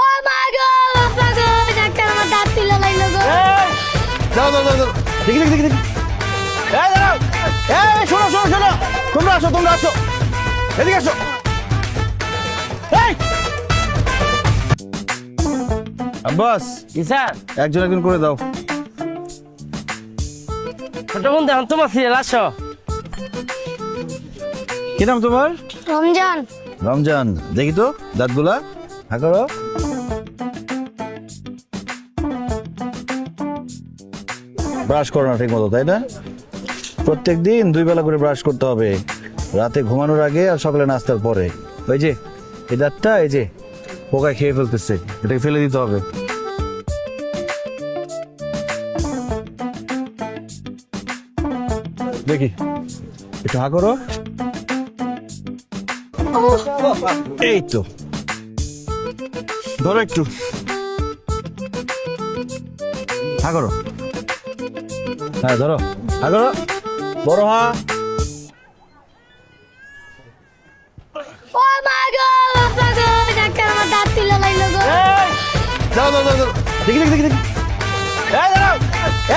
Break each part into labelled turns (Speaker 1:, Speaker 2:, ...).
Speaker 1: ও মা গো বাবা গো ডাক্তার আমার দাঁত তুলে লাইলো গো।
Speaker 2: দাও দাও দাও দাও। দেখি দেখি দেখি দেখি। এই দাঁড়াও। এই শোনো শোনো শোনো। তোমরা আসো। এদিকে আসো। এই আব্বাস
Speaker 3: জি স্যার।
Speaker 2: একজন করে দাও।
Speaker 3: ছোট বন্ধু এখন তোমার সিরিয়াল আসো।
Speaker 2: কি নাম তোমার?
Speaker 1: রমজান।
Speaker 2: রমজান। দেখি তো দাঁতগুলা হা করো। ব্রাশ করো না ঠিক মতো, তাই না? প্রত্যেক দিন 2 বেলা করে ব্রাশ করতে হবে, রাতে ঘুমানোর আগে আর সকালে নাস্তার পরে। ওই যে এই দাঁতটা এই যে পোকায় খেয়ে ফেলতেছে, এটাকে ফেলে দিতে হবে। দেখি একটু হা করো। এই তো ধরো একটু হা করো। হ্যাঁ ধরো হা করো, বড় হা।
Speaker 1: ও মা গো বাবা গো ডাক্তার আমার দাঁত তুলে লাইলো গো।
Speaker 2: দাও দাও দাও দাও। দেখি দেখি দেখি দেখি। এই দাঁড়াও।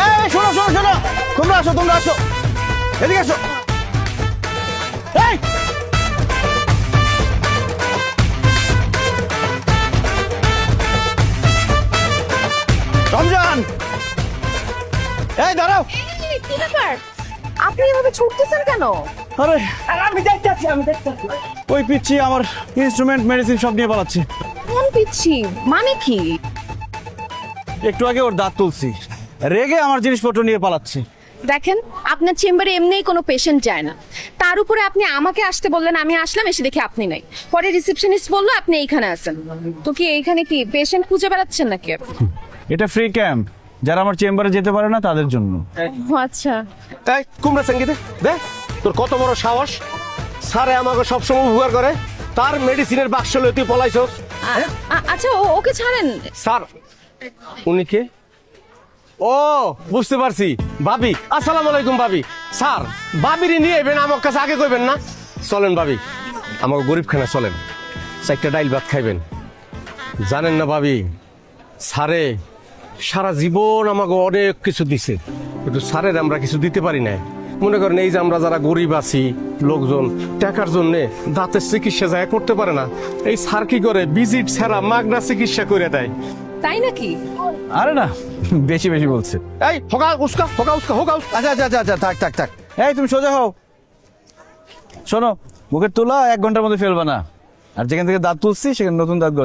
Speaker 2: এই শোনো শোনো শোনো। তোমরা আসো। এদিকে আসো। এই রমজান, এই দাঁড়াও।
Speaker 4: কি ব্যাপার? আপনি এভাবে ছুটতেছেন কেন?
Speaker 2: আরে
Speaker 3: আমি দেখতেছি।
Speaker 2: ওই পিচ্ছি আমার ইনস্ট্রুমেন্ট মেডিসিন সব নিয়ে পালাচ্ছে।
Speaker 4: কোন পিচ্ছি? মানে কি?
Speaker 2: একটু আগে ওর দাঁত তুলছি, রেগে আমার জিনিসপত্র নিয়ে পালাচ্ছে।
Speaker 4: দেখেন, আপনার চেম্বারে এমনিই কোনো পেশেন্ট যায় না, তার উপরে আপনি আমাকে আসতে বললেন, আমি আসলাম, এসে দেখি আপনি নাই। পরে রিসেপশনিস্ট বললো আপনি এইখানে আছেন। তো কি এইখানে কি পেশেন্ট খুঁজে বেড়াচ্ছেন নাকি?
Speaker 2: এটা ফ্রি ক্যাম্প, যারা আমার চেম্বারে যেতে পারে না তাদের জন্য।
Speaker 4: ও আচ্ছা।
Speaker 5: এই কুমড়া সঙ্গীতে দে, তোর কত বড় সাহস! স্যারে আমাকে সবসময় উপকার করে, তার মেডিসিনের বাক্স লয়ে তুই পলাইছস।
Speaker 4: আচ্ছা ওকে ছাড়েন।
Speaker 5: স্যার উনি কে? ও বুঝতে পারছি, ভাবি। আসসালামু আলাইকুম ভাবি। স্যার ভাবিরে নিয়ে এবেন, আমার কাছে আগে কইবেন না। চলেন ভাবি, আমাকে গরিবখানা চলেন, 4টা ডাইল ভাত খাইবেন। জানেন না ভাবি, স্যারে সারা জীবন আমাকে অনেক কিছু দিছে, কিন্তু স্যারের আমরা কিছু দিতে পারি না। মনে করেন এই যে আমরা যারা গরিব আছি, লোকজন টাকার জন্য দাঁতের চিকিৎসা যায় করতে পারে না, এই স্যার কি করে ভিজিট ছাড়া মাগনা চিকিৎসা করে দেয়।
Speaker 4: তাই নাকি?
Speaker 2: আরে না, বেশি বেশি বলছে।
Speaker 5: এই হোকা উস্কা।
Speaker 2: আচ্ছা থাক। এই তুমি সোজা হও। শোনো, মুখের তুলা 1 ঘন্টার মধ্যে ফেলবা না, আর যেখান থেকে দাঁত তুলছি সেখানে নতুন দাঁত গজাবে।